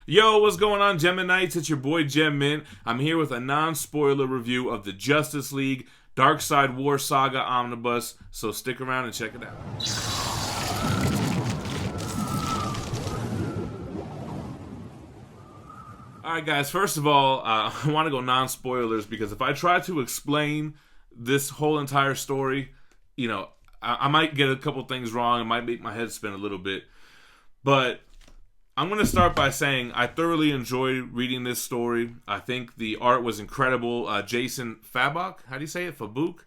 Yo, what's going on, Geminites? It's your boy Gem Mint. I'm here with a non-spoiler review of the Justice League Darkseid War Saga Omnibus, so stick around and check it out. Alright guys, first of all, I want to go non-spoilers because if I try to explain this whole entire story, I might get a couple things wrong. It might make my head spin a little bit. But I'm going to start by saying I thoroughly enjoyed reading this story. I think the art was incredible. Jason Fabok, how do you say it? Fabuk?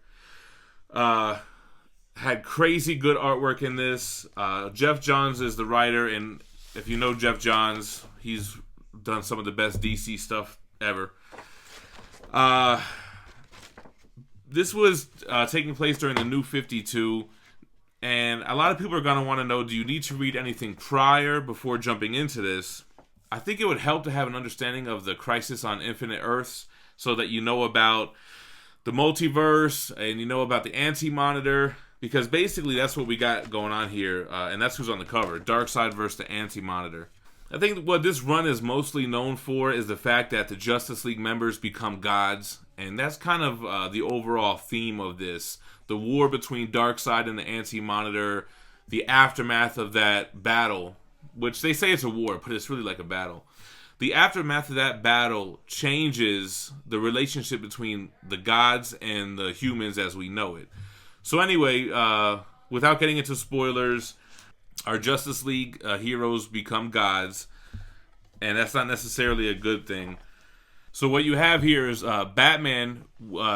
Had crazy good artwork in this. Jeff Johns is the writer, and if you know Jeff Johns, he's done some of the best DC stuff ever. This was taking place during the New 52. And a lot of people are going to want to know, do you need to read anything prior before jumping into this? I think it would help to have an understanding of the Crisis on Infinite Earths so that you know about the multiverse and you know about the Anti-Monitor. Because basically that's what we got going on here. And that's who's on the cover. Darkseid versus the Anti-Monitor. I think what this run is mostly known for is the fact that the Justice League members become gods. And that's kind of the overall theme of this. The war between Darkseid and the Anti-Monitor, the aftermath of that battle, which they say it's a war, but it's really like a battle. The aftermath of that battle changes the relationship between the gods and the humans as we know it. So anyway, without getting into spoilers, our Justice League heroes become gods, and that's not necessarily a good thing. So what you have here is Batman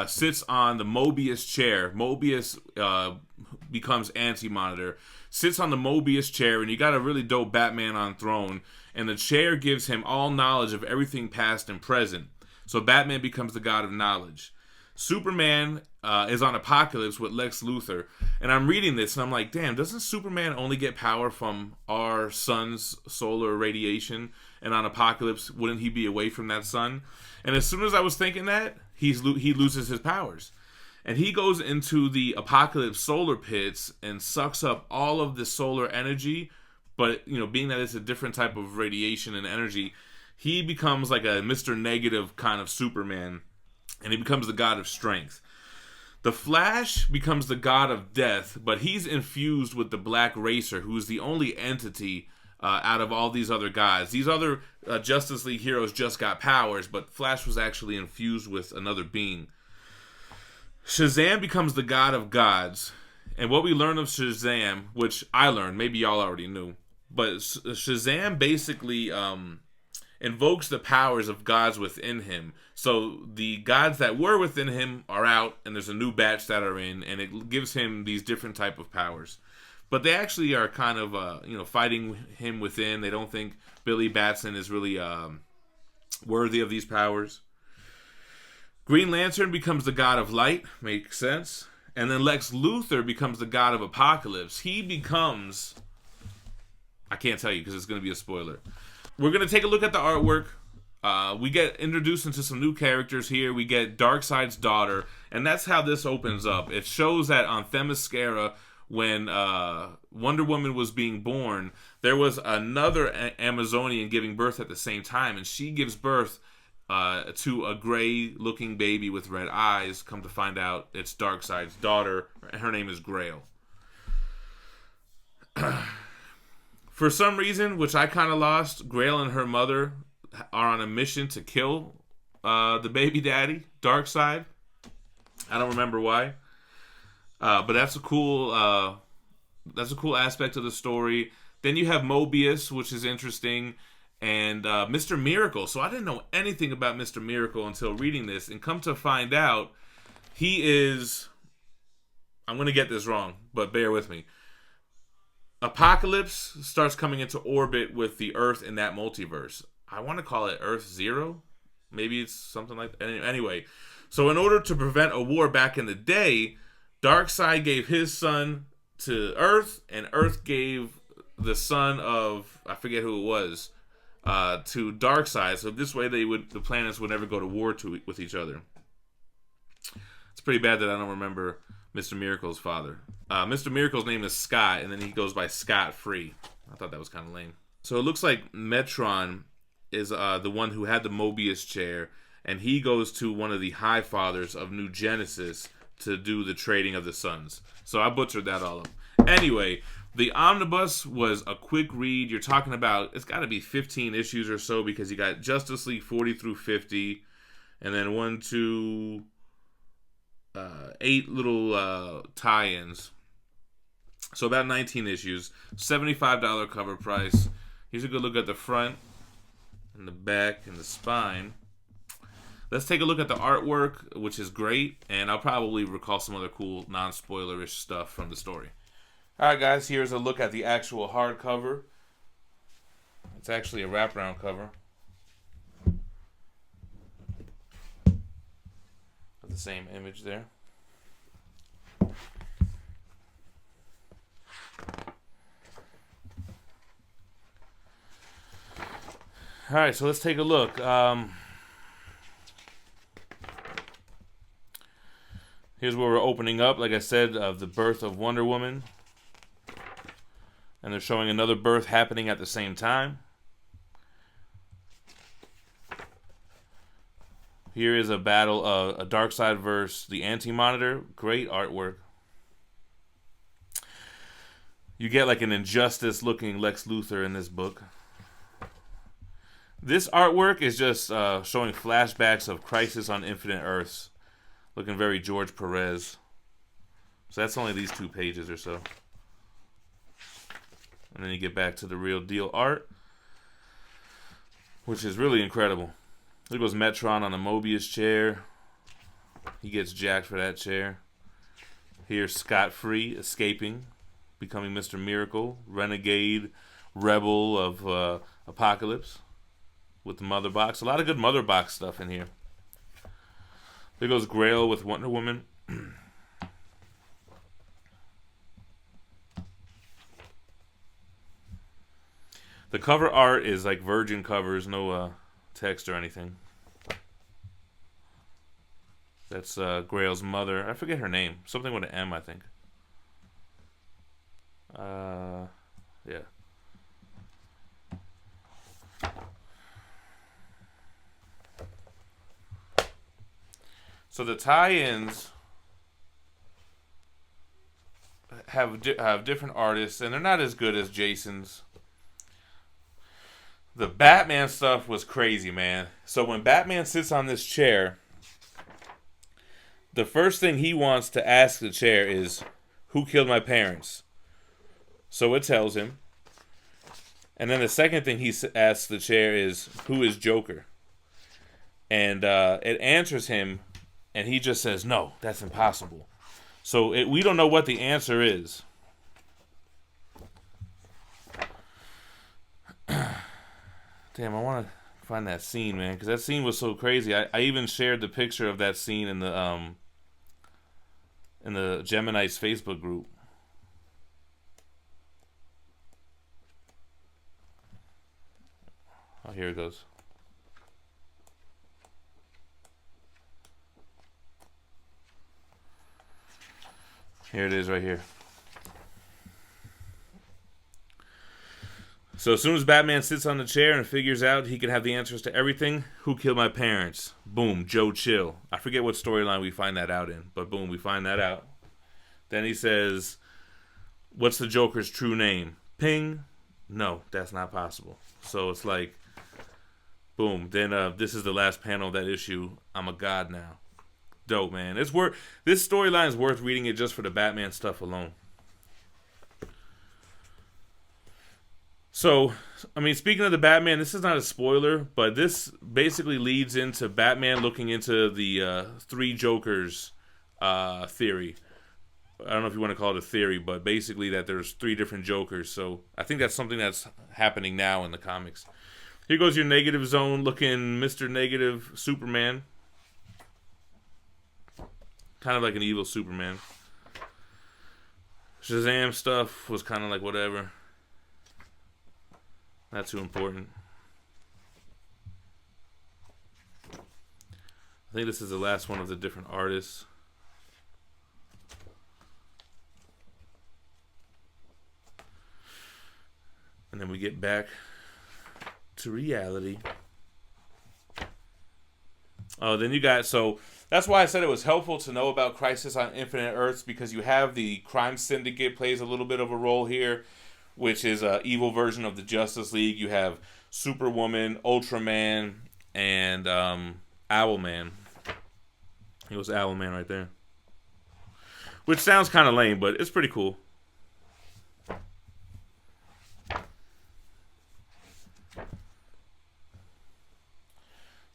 sits on the Mobius chair. Mobius becomes Anti-Monitor. Sits on the Mobius chair, and you got a really dope Batman on throne. And the chair gives him all knowledge of everything past and present. So Batman becomes the god of knowledge. Superman is on Apokolips with Lex Luthor. And I'm reading this, and I'm like, damn, doesn't Superman only get power from our sun's solar radiation? And on Apokolips, wouldn't he be away from that sun? And as soon as I was thinking that, he loses his powers. And he goes into the Apokolips solar pits and sucks up all of the solar energy. But, being that it's a different type of radiation and energy, he becomes like a Mr. Negative kind of Superman. And he becomes the god of strength. The Flash becomes the god of death, but he's infused with the Black Racer, who is the only entity out of all these other guys. These other Justice League heroes just got powers, but Flash was actually infused with another being. Shazam becomes the god of gods. And what we learn of Shazam, which I learned, maybe y'all already knew, but Shazam basically invokes the powers of gods within him. So the gods that were within him are out, and there's a new batch that are in, and it gives him these different type of powers. But they actually are kind of, fighting him within. They don't think Billy Batson is really worthy of these powers. Green Lantern becomes the god of light. Makes sense. And then Lex Luthor becomes the god of Apokolips. He becomes... I can't tell you because it's going to be a spoiler. We're going to take a look at the artwork. We get introduced into some new characters here. We get Darkseid's daughter. And that's how this opens up. It shows that on Themyscira, when Wonder Woman was being born, there was another Amazonian giving birth at the same time, and she gives birth to a gray-looking baby with red eyes. Come to find out, it's Darkseid's daughter. Her name is Grail. For some reason, which I kind of lost, Grail and her mother are on a mission to kill the baby daddy, Darkseid. I don't remember why. But that's a cool aspect of the story. Then you have Mobius, which is interesting, and Mr. Miracle. So I didn't know anything about Mr. Miracle until reading this, and come to find out, he is... I'm going to get this wrong, but bear with me. Apokolips starts coming into orbit with the Earth in that multiverse. I want to call it Earth Zero. Maybe it's something like that. Anyway, so in order to prevent a war back in the day, Darkseid gave his son to Earth, and Earth gave the son of, I forget who it was, to Darkseid. So this way the planets would never go to war with each other. It's pretty bad that I don't remember Mr. Miracle's father. Mr. Miracle's name is Scott, and then he goes by Scott Free. I thought that was kind of lame. So it looks like Metron is the one who had the Mobius chair, and he goes to one of the High Fathers of New Genesis to do the trading of the suns. So I butchered that all up. Anyway, the Omnibus was a quick read. You're talking about, it's got to be 15 issues or so, because you got Justice League 40 through 50, and then 8 little tie-ins. So about 19 issues, $75 cover price. Here's a good look at the front and the back and the spine. Let's take a look at the artwork, which is great, and I'll probably recall some other cool non-spoilerish stuff from the story. Alright guys, here's a look at the actual hardcover. It's actually a wraparound cover. With the same image there. Alright, so let's take a look. Here's where we're opening up, like I said, of the birth of Wonder Woman. And they're showing another birth happening at the same time. Here is a battle of a Darkseid versus the Anti-Monitor. Great artwork. You get like an Injustice-looking Lex Luthor in this book. This artwork is just showing flashbacks of Crisis on Infinite Earths. Looking very George Perez. So that's only these 2 pages or so. And then you get back to the real deal art, which is really incredible. There goes Metron on the Mobius chair. He gets jacked for that chair. Here's scot-free, escaping, becoming Mr. Miracle, renegade, rebel of Apocalypse with the Mother Box. A lot of good Mother Box stuff in here. There goes Grail with Wonder Woman. The cover art is like virgin covers, no text or anything. That's Grail's mother. I forget her name. Something with an M, I think. Yeah. So the tie-ins have different artists, and they're not as good as Jason's. The Batman stuff was crazy, man. So when Batman sits on this chair, the first thing he wants to ask the chair is, who killed my parents? So it tells him. And then the second thing he asks the chair is, who is Joker? And it answers him, and he just says, no, that's impossible. So we don't know what the answer is. Damn, I want to find that scene, man, because that scene was so crazy. I even shared the picture of that scene in the Gemini's Facebook group. Oh, here it goes. Here it is right here. So as soon as Batman sits on the chair and figures out he can have the answers to everything, who killed my parents? Boom, Joe Chill. I forget what storyline we find that out in, but boom, we find that out. Then he says, what's the Joker's true name? Ping? No, that's not possible. So it's like, boom. Then this is the last panel of that issue. I'm a god now. Dope, man. This storyline is worth reading it just for the Batman stuff alone. So, I mean, speaking of the Batman, this is not a spoiler, but this basically leads into Batman looking into the 3 Jokers theory. I don't know if you want to call it a theory, but basically that there's 3 different Jokers. So I think that's something that's happening now in the comics. Here goes your Negative Zone looking Mr. Negative Superman. Kind of like an evil Superman. Shazam stuff was kind of like whatever. Not too important. I think this is the last one of the different artists. And then we get back to reality. Oh, then you got, so that's why I said it was helpful to know about Crisis on Infinite Earths, because you have the Crime Syndicate plays a little bit of a role here, which is an evil version of the Justice League. You have Superwoman, Ultraman, and Owlman. It was Owlman right there. Which sounds kind of lame, but it's pretty cool.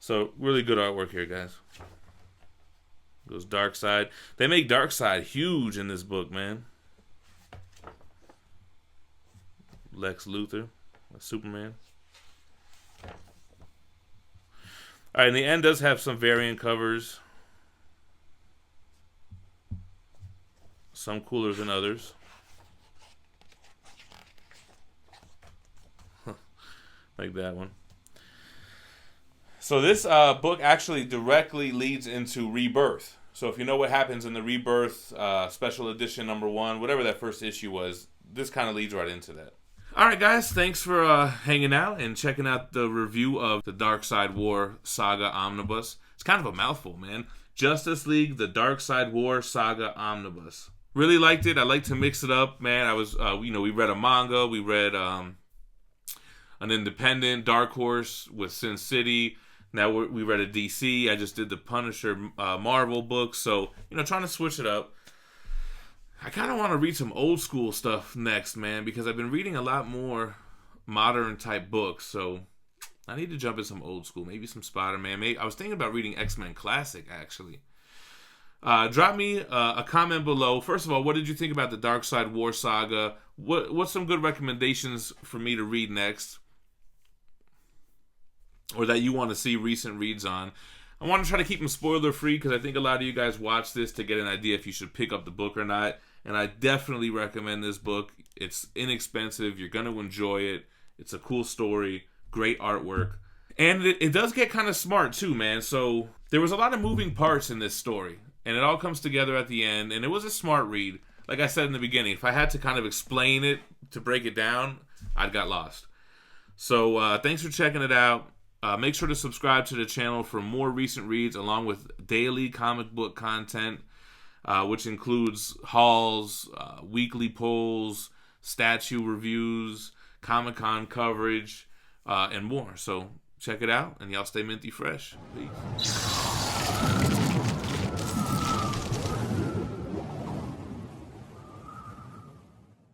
So, really good artwork here, guys. Goes Darkseid. They make Darkseid huge in this book, man. Lex Luthor, Superman. Alright, and the end does have some variant covers. Some cooler than others. Like that one. So this book actually directly leads into Rebirth. So if you know what happens in the Rebirth special edition #1, whatever that first issue was, this kind of leads right into that. Alright guys, thanks for hanging out and checking out the review of the Darkseid War Saga Omnibus. It's kind of a mouthful, man. Justice League, the Darkseid War Saga Omnibus. Really liked it. I like to mix it up, man. I was, we read a manga. We read an independent Dark Horse with Sin City. Now we read a DC. I just did the Punisher Marvel book. So, trying to switch it up. I kind of want to read some old school stuff next, man, because I've been reading a lot more modern type books. So I need to jump in some old school. Maybe some Spider-Man. I was thinking about reading X-Men Classic, actually. Drop me a comment below. First of all, what did you think about the Darkseid War Saga? What's some good recommendations for me to read next? Or that you want to see recent reads on? I want to try to keep them spoiler free because I think a lot of you guys watch this to get an idea if you should pick up the book or not. And I definitely recommend this book. It's inexpensive. You're going to enjoy it. It's a cool story. Great artwork. And it does get kind of smart too, man. So there was a lot of moving parts in this story. And it all comes together at the end. And it was a smart read. Like I said in the beginning, if I had to kind of explain it, to break it down, I'd got lost. So thanks for checking it out. Make sure to subscribe to the channel for more recent reads along with daily comic book content, which includes hauls, weekly polls, statue reviews, Comic-Con coverage, and more. So check it out, and y'all stay minty fresh. Peace.